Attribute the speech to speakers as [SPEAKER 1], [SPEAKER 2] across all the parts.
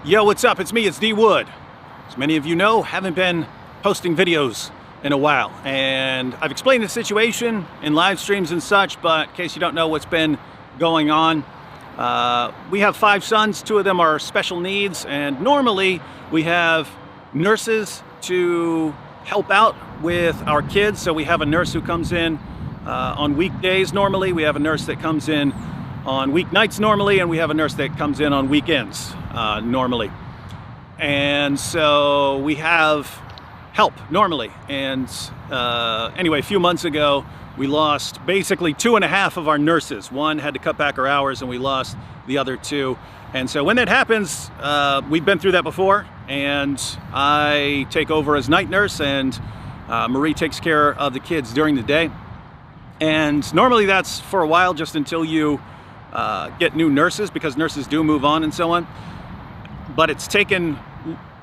[SPEAKER 1] Yo, what's up? It's me, it's D Wood. As many of you know, haven't been posting videos in a while, and I've explained the situation in live streams and such, but in case you don't know what's been going on, we have 5 sons, 2 of them are special needs, and normally we have nurses to help out with our kids. So we have a nurse who comes in on weekdays normally, we have a nurse that comes in on weeknights normally, and we have a nurse that comes in on weekends normally. And so we have help normally. And anyway, a few months ago, we lost basically 2.5 of our nurses. One had to cut back her hours, and we lost the other 2. And so when that happens, we've been through that before, and I take over as night nurse, and Marie takes care of the kids during the day. And normally that's for a while, just until you get new nurses, because nurses do move on and so on. But it's taken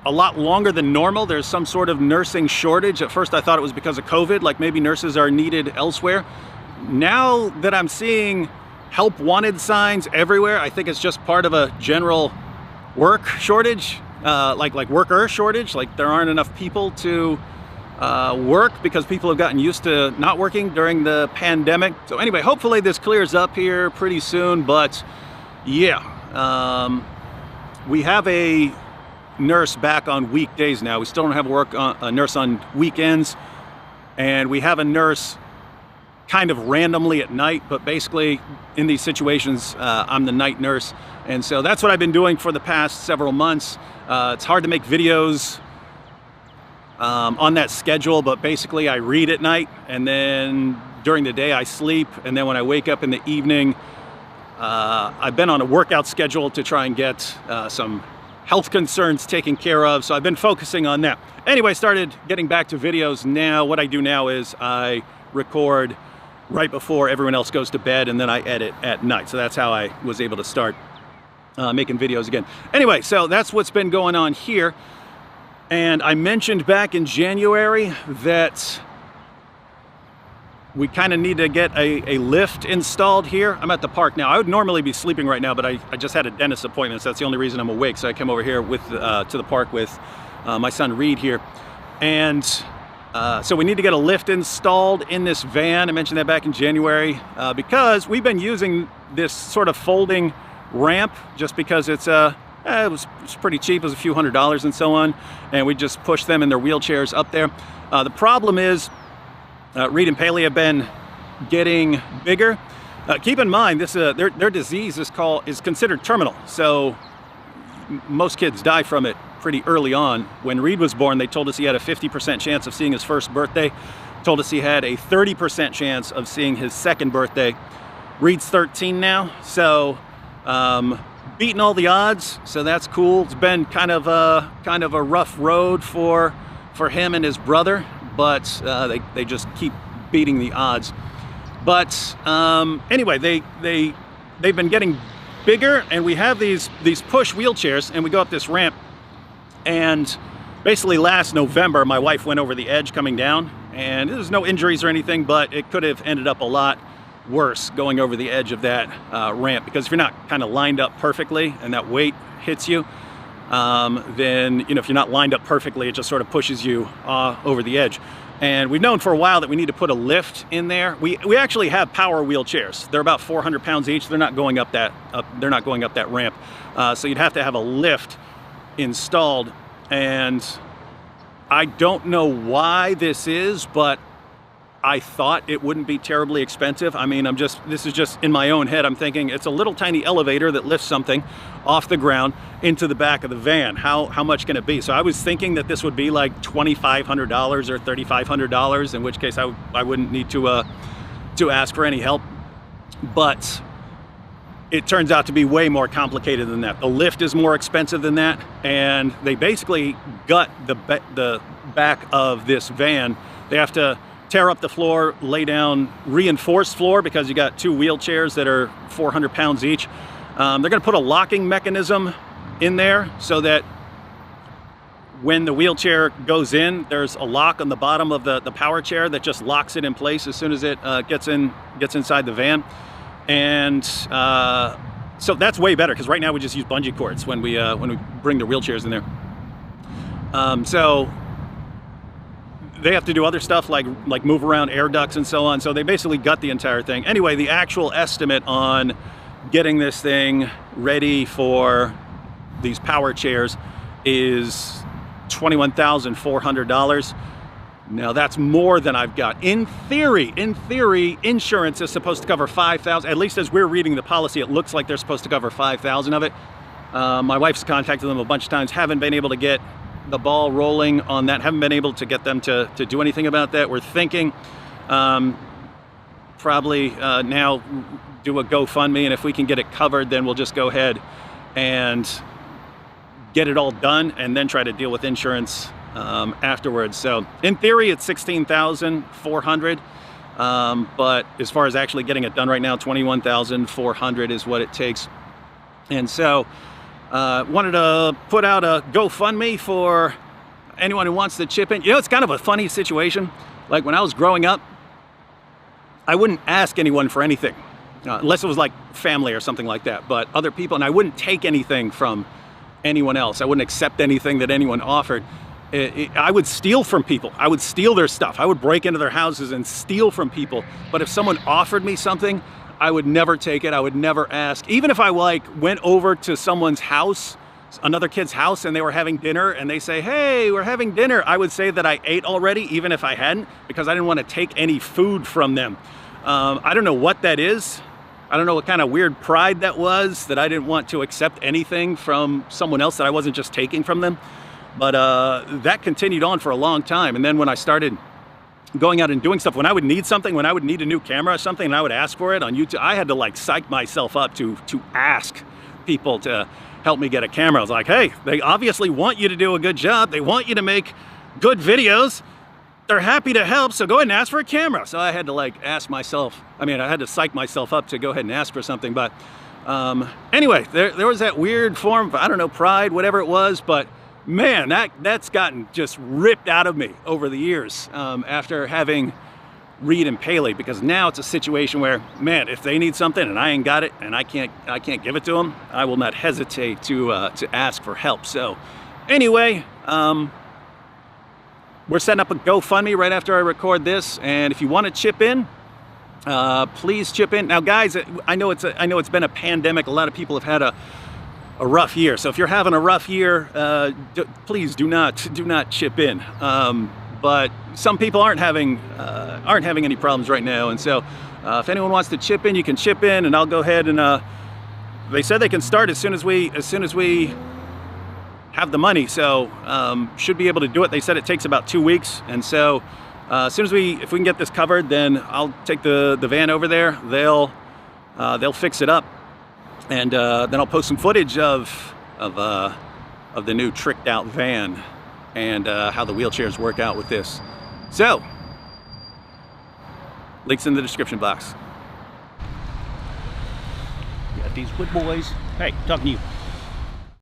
[SPEAKER 1] a lot longer than normal. There's some sort of nursing shortage. At first I thought it was because of COVID, like maybe nurses are needed elsewhere. Now that I'm seeing help wanted signs everywhere, I think it's just part of a general work shortage, like worker shortage. Like there aren't enough people to work because people have gotten used to not working during the pandemic. So anyway, hopefully this clears up here pretty soon. But yeah, we have a nurse back on weekdays now. We still don't have a nurse on weekends, and we have a nurse kind of randomly at night, but basically in these situations I'm the night nurse, and so that's what I've been doing for the past several months. It's hard to make videos on that schedule, but basically I read at night, and then during the day I sleep, and then when I wake up in the evening, I've been on a workout schedule to try and get some health concerns taken care of, so I've been focusing on that. Anyway, started getting back to videos now. What I do now is I record right before everyone else goes to bed, and then I edit at night. So that's how I was able to start making videos again. Anyway, so that's what's been going on here. And I mentioned back in January that we kind of need to get a lift installed here. I'm at the park now. I would normally be sleeping right now, but I just had a dentist appointment, so that's the only reason I'm awake. So I came over here with to the park with my son Reed here. And so we need to get a lift installed in this van. I mentioned that back in January because we've been using this sort of folding ramp just because it was pretty cheap. It was a few $100s and so on, and we just push them in their wheelchairs up there. The problem is Reed and Paley have been getting bigger. Keep in mind, this their disease is considered terminal, so most kids die from it pretty early on. When Reed was born, they told us he had a 50% chance of seeing his first birthday, told us he had a 30% chance of seeing his second birthday. Reed's 13 now, so beating all the odds, so that's cool. It's been kind of a rough road for him and his brother, but they just keep beating the odds. But anyway, they've been getting bigger, and we have these push wheelchairs, and we go up this ramp. And basically last November, my wife went over the edge coming down, and there's no injuries or anything, but it could have ended up a lot worse going over the edge of that ramp, because if you're not kind of lined up perfectly and that weight hits you, then if you're not lined up perfectly, it just sort of pushes you over the edge. And we've known for a while that we need to put a lift in there. We actually have power wheelchairs. They're about 400 pounds each. They're not going up that ramp. So you'd have to have a lift installed, and I don't know why this is, but I thought it wouldn't be terribly expensive. I mean, this is just in my own head. I'm thinking it's a little tiny elevator that lifts something off the ground into the back of the van. How much can it be? So I was thinking that this would be like $2,500 or $3,500, in which case I wouldn't need to ask for any help. But it turns out to be way more complicated than that. The lift is more expensive than that, and they basically gut the back of this van. They have to tear up the floor, lay down reinforced floor, because you got 2 wheelchairs that are 400 pounds each. They're gonna put a locking mechanism in there so that when the wheelchair goes in, there's a lock on the bottom of the power chair that just locks it in place as soon as it gets inside the van. And So that's way better, because right now we just use bungee cords when we bring the wheelchairs in there. So they have to do other stuff like move around air ducts and so on. So they basically gut the entire thing. Anyway, the actual estimate on getting this thing ready for these power chairs is $21,400. Now that's more than I've got. In theory, insurance is supposed to cover $5,000. At least as we're reading the policy, it looks like they're supposed to cover $5,000 of it. My wife's contacted them a bunch of times, haven't been able to get the ball rolling on that, haven't been able to get them to do anything about that. We're thinking probably now do a GoFundMe, and if we can get it covered, then we'll just go ahead and get it all done and then try to deal with insurance afterwards. So in theory, it's $16,400, but as far as actually getting it done right now, $21,400 is what it takes. And so wanted to put out a GoFundMe for anyone who wants to chip in. You know, it's kind of a funny situation. Like when I was growing up, I wouldn't ask anyone for anything, unless it was like family or something like that, but other people, and I wouldn't take anything from anyone else. I wouldn't accept anything that anyone offered. I would steal from people. I would steal their stuff. I would break into their houses and steal from people. But if someone offered me something, I would never take it. I would never ask. Even if I went over to someone's house, another kid's house, and they were having dinner and they say, hey, we're having dinner, I would say that I ate already, even if I hadn't, because I didn't want to take any food from them. I don't know what that is. I don't know what kind of weird pride that was, that I didn't want to accept anything from someone else that I wasn't just taking from them. But that continued on for a long time. And then when I started going out and doing stuff, when I would need something, when I would need a new camera or something, and I would ask for it on YouTube, I had to like psych myself up to ask people to help me get a camera. I was like, hey, they obviously want you to do a good job. They want you to make good videos. They're happy to help, so go ahead and ask for a camera. So I had to like ask myself, I had to psych myself up to go ahead and ask for something. But anyway, there was that weird form of, I don't know, pride, whatever it was, but man, that's gotten just ripped out of me over the years after having Reed and Paley, because now it's a situation where, man, if they need something and I ain't got it and I can't give it to them, I will not hesitate to ask for help. So anyway, we're setting up a GoFundMe right after I record this, and if you want to chip in, please chip in. Now, guys, I know it's been a pandemic. A lot of people have had a rough year. So if you're having a rough year, please do not chip in. But some people aren't having any problems right now, and so if anyone wants to chip in, you can chip in, and I'll go ahead and they said they can start as soon as we have the money, so should be able to do it. They said it takes about 2 weeks, and so as soon as if we can get this covered, then I'll take the van over there. They'll fix it up, and then I'll post some footage of the new tricked out van and how the wheelchairs work out with this. So links in the description box.
[SPEAKER 2] Got these good boys. Hey, talking to you.